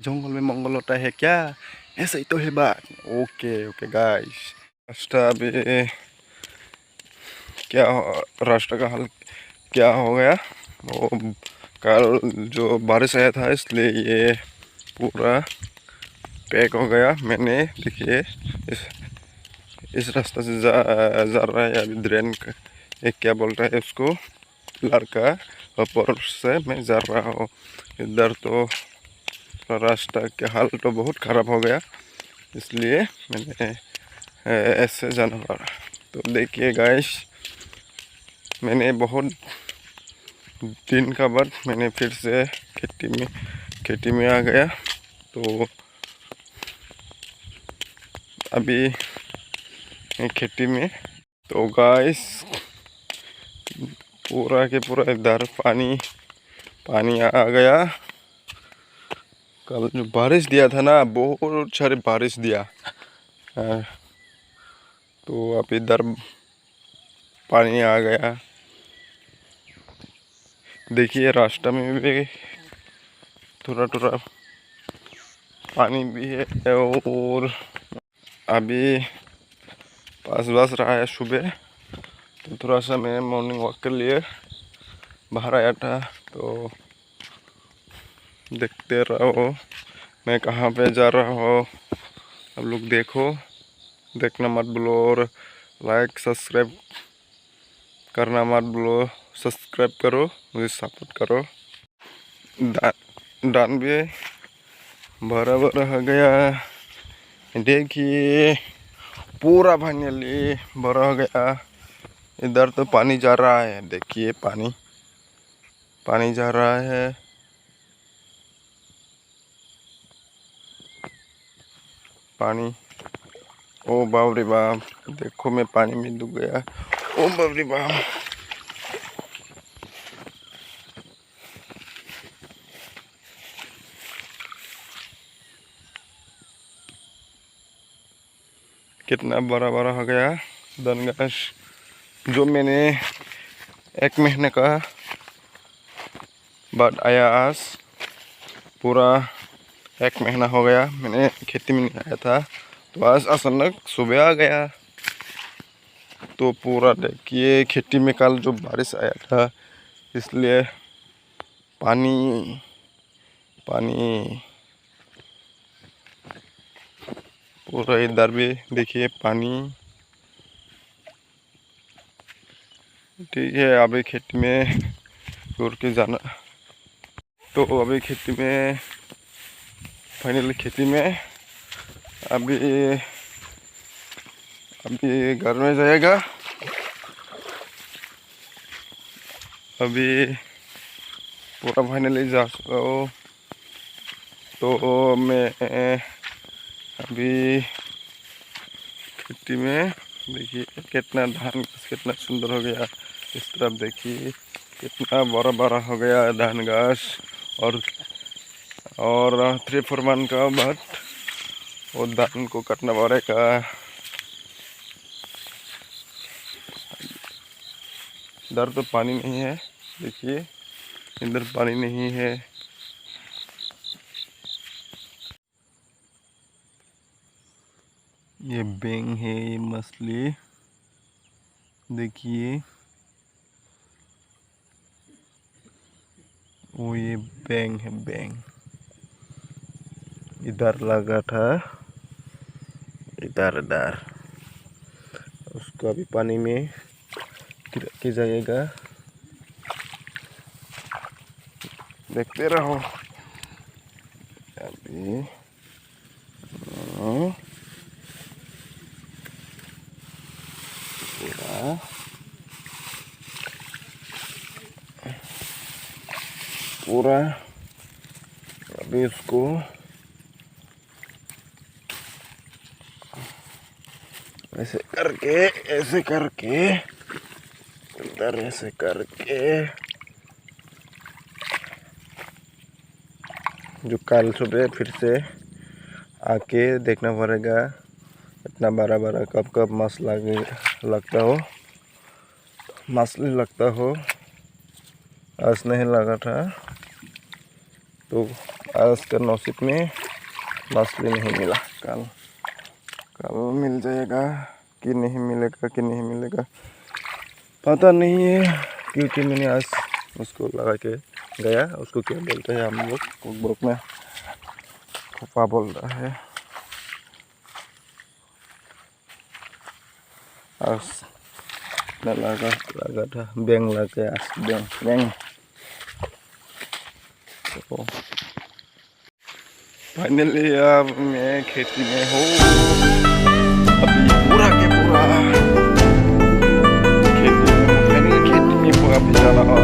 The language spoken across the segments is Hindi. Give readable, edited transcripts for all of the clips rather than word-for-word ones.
जंगल में मंगल होता है क्या? ऐसा ही तो है बात। ओके ओके गाइस, रास्ता अभी क्या रास्ते का हाल क्या हो गया? वो कल जो बारिश आया था इसलिए ये पूरा पैक हो गया। मैंने देखिए इस रास्ते से जा रहा है अभी ड्रेन का, एक क्या बोलता है उसको, लड़का ऊपर से मैं जा रहा हूँ। इधर तो रास्ता के हाल तो बहुत ख़राब हो गया, इसलिए मैंने ऐसे जाना पड़ा। तो देखिए गाइस, मैंने बहुत दिन का बाद मैंने फिर से खेती में आ गया। तो अभी खेती में तो गाइस पूरा के पूरा इधर पानी आ गया। कल जो बारिश दिया था ना, बहुत सारी बारिश दिया। तो अब इधर पानी आ गया। देखिए रास्ते में भी थोड़ा थोड़ा पानी भी है। और अभी पास रहा है सुबह, तो थोड़ा सा मैं मॉर्निंग वॉक के लिए बाहर आया था। तो देखते रहो मैं कहाँ पे जा रहा हूँ। आप लोग देखना मत भूलो, और लाइक सब्सक्राइब करना मत भूलो। सब्सक्राइब करो, मुझे सपोर्ट करो। डान भी भरा हो गया। देखिए पूरा फाइनली भरा हो गया। इधर तो पानी जा रहा है, देखिए पानी जा रहा है। पानी, ओ बाप रे बाप, देखो मैं पानी में डूब गया। ओ बाप रे बाप, कितना बड़ा हो गया धनगाश। जो मैंने 1 महीने का बाद आया, आज पूरा 1 महीना हो गया मैंने खेती में नहीं आया था। तो आज अचानक सुबह आ गया। तो पूरा देखिए खेती में कल जो बारिश आया था, इसलिए पानी पूरा इधर भी देखिए पानी। ठीक है, अभी खेती में छोड़ के जाना। तो अभी खेती में फाइनली खेती में अभी घर में जाएगा। अभी पूरा फाइनली जा चुका हूँ। तो मैं अभी खेती में देखिए कितना धान कितना सुंदर हो गया। इस तरफ देखिए कितना बड़ा हो गया धान घास। और 3-4 मंथ का बाद वो धान को काटना पड़ेगा। इधर तो पानी नहीं है, देखिए इधर पानी नहीं है। ये बैंग है, ये मछली देखिए। वो ये बैंग है, बैंग इधर लगा था, इधर उसको अभी पानी में गिरा के जाएगा। देखते रहो अभी। पूरा अभी उसको ऐसे करके इधर ऐसे करके जो कल सुबह फिर से आके देखना पड़ेगा। इतना बड़ा कब लगता हो, मछली लगता हो। आज नहीं लगा था, तो आज का नसीब में मछली नहीं मिला। कल कल मिल जाएगा कि नहीं मिलेगा, कि नहीं मिलेगा पता नहीं है, क्योंकि मैंने आज उसको लगा के गया। उसको क्या बोलते हैं हम लोग कुकबुक में, खोपा बोल रहा है। आज लगा था बैंग लगा, आज बैंग। तो फाइनली अब मैं खेती में हूँ, अभी पूरा के पूरा खेती में पूरा भी जा रहा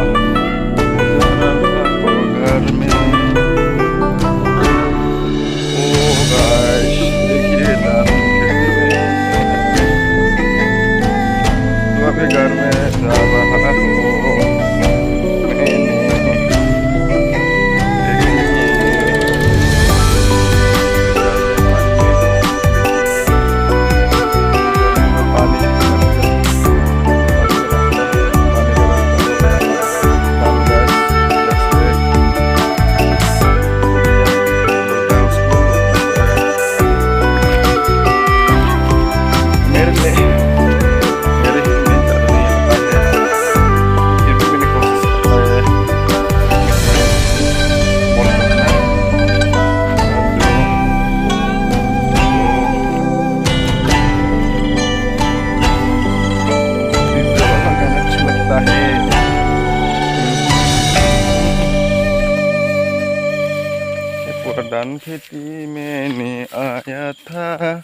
घर में। ओ गाइस देखिए तो अभी घर में जा रहा हूँ। धान खेती मैंने आया था,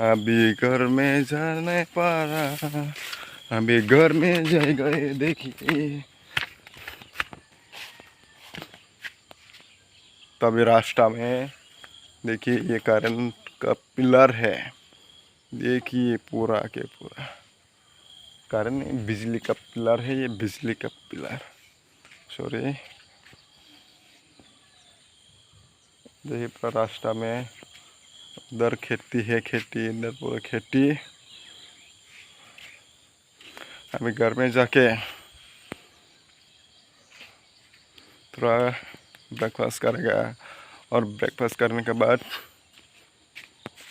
अभी घर में जाने पारा, अभी घर में जा गए। देखिए तभी रास्ता में देखिए ये करंट का पिलर है। देखिए पूरा के पूरा करंट बिजली का पिलर है, ये बिजली का पिलर। सॉरी देखिए पूरा रास्ता में, उधर खेती है, खेती इधर पूरा खेती। अभी घर में जाके थोड़ा ब्रेकफास्ट करेगा, और ब्रेकफास्ट करने के बाद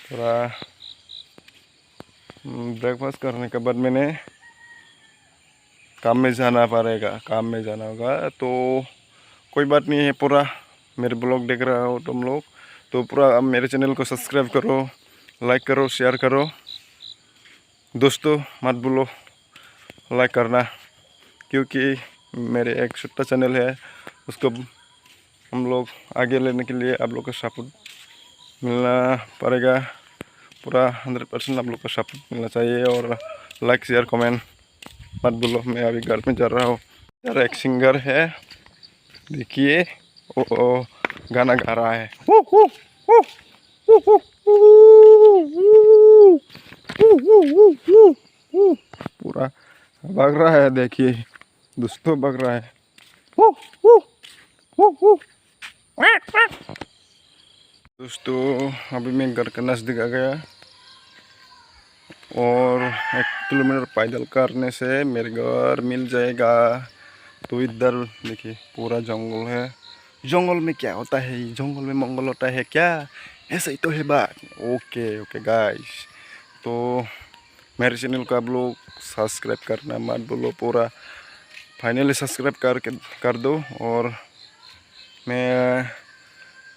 थोड़ा ब्रेकफास्ट करने के बाद मैंने काम में जाना पड़ेगा, काम में जाना होगा। तो कोई बात नहीं है, पूरा मेरे ब्लॉग देख रहा हो तुम लोग तो पूरा मेरे चैनल को सब्सक्राइब करो, लाइक करो, शेयर करो। दोस्तों मत भूलो लाइक करना, क्योंकि मेरे एक छोटा चैनल है, उसको हम लोग आगे लेने के लिए आप लोग का सपोर्ट मिलना पड़ेगा। पूरा 100% आप लोग का सपोर्ट मिलना चाहिए, और लाइक शेयर कमेंट मत भूलो। मैं अभी घर में जा रहा हूँ। यार एक सिंगर है, देखिए वो गाना गा रहा है, पूरा भाग रहा है। देखिए दोस्तों भाग रहा है। दोस्तों अभी मैं घर के नज़दीक आ गया, और 1 किलोमीटर पैदल करने से मेरे घर मिल जाएगा। तो इधर देखिए पूरा जंगल है। जंगल में क्या होता है, जंगल में मंगल होता है क्या, ऐसा ही तो है बात। ओके ओके गाइस, तो मेरे चैनल को आप लोग सब्सक्राइब करना मत भूलो, पूरा फाइनली सब्सक्राइब कर दो। और मैं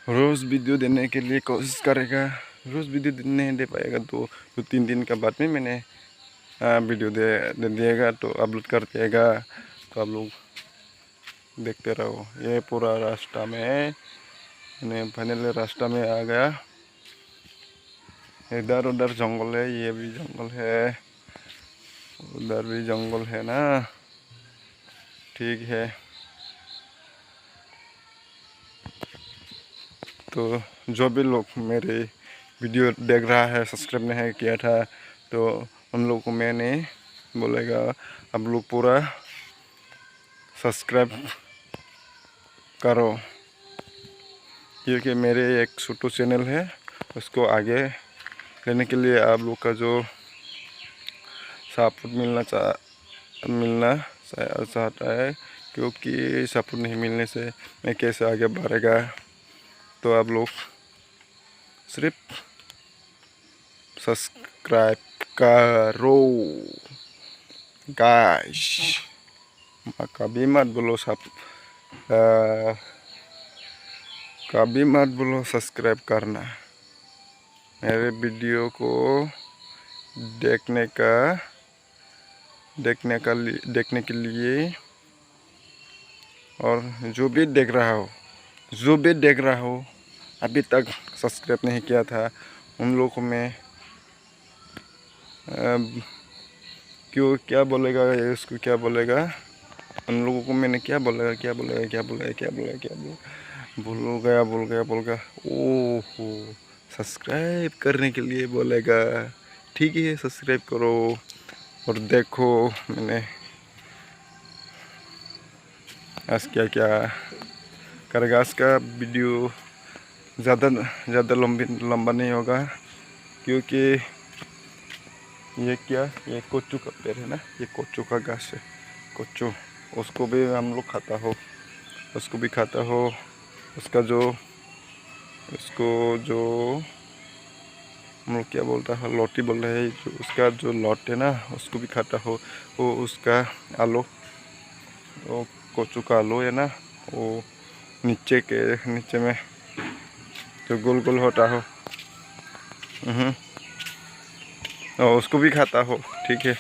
रोज़ वीडियो देने के लिए कोशिश करेगा। रोज़ वीडियो नहीं दे पाएगा तो 2-3 दिन के बाद में मैंने वीडियो दे दिएगा, तो अपलोड कर दिएगा। तो आप लोग देखते रहो। ये पूरा रास्ता में मैंने फाइनली रास्ता में आ गया। इधर उधर जंगल है, ये भी जंगल है, उधर भी जंगल है ना, ठीक है। तो जो भी लोग मेरे वीडियो देख रहा है, सब्सक्राइब नहीं किया था, तो उन लोगों को मैंने बोलेगा आप लोग पूरा सब्सक्राइब करो, क्योंकि मेरे एक छोटू चैनल है, उसको आगे लेने के लिए आप लोग का जो सपोर्ट मिलना चाहता है, क्योंकि सपोर्ट नहीं मिलने से मैं कैसे आगे बढ़ेगा। तो आप लोग सिर्फ सब्सक्राइब करो गाइस। कभी मत बोलो सब कभी मत बोलो सब्सक्राइब करना। मेरे वीडियो को देखने के लिए, और जो भी देख रहा हो अभी तक सब्सक्राइब नहीं किया था उन लोगों को मैं क्यों क्या बोलेगा इसको, क्या बोलेगा उन लोगों को मैंने क्या बोलेगा बोल गया ओहो सब्सक्राइब करने के लिए बोलेगा। ठीक है सब्सक्राइब करो और देखो मैंने आज क्या करेगा। आज का वीडियो ज़्यादा लंबा नहीं होगा, क्योंकि ये कोचू का पेड़ है ना, ये कोचू का घास है। कोचू उसको भी हम लोग खाता हो, उसका जो हम लोग क्या बोलता है, लौटी बोल रहे हैं, जो उसका जो लौट है ना उसको भी खाता हो। वो उसका आलू, वो कोचू का आलू है ना, वो नीचे में जो गोल गोल होता हो, और उसको भी खाता हो। ठीक है।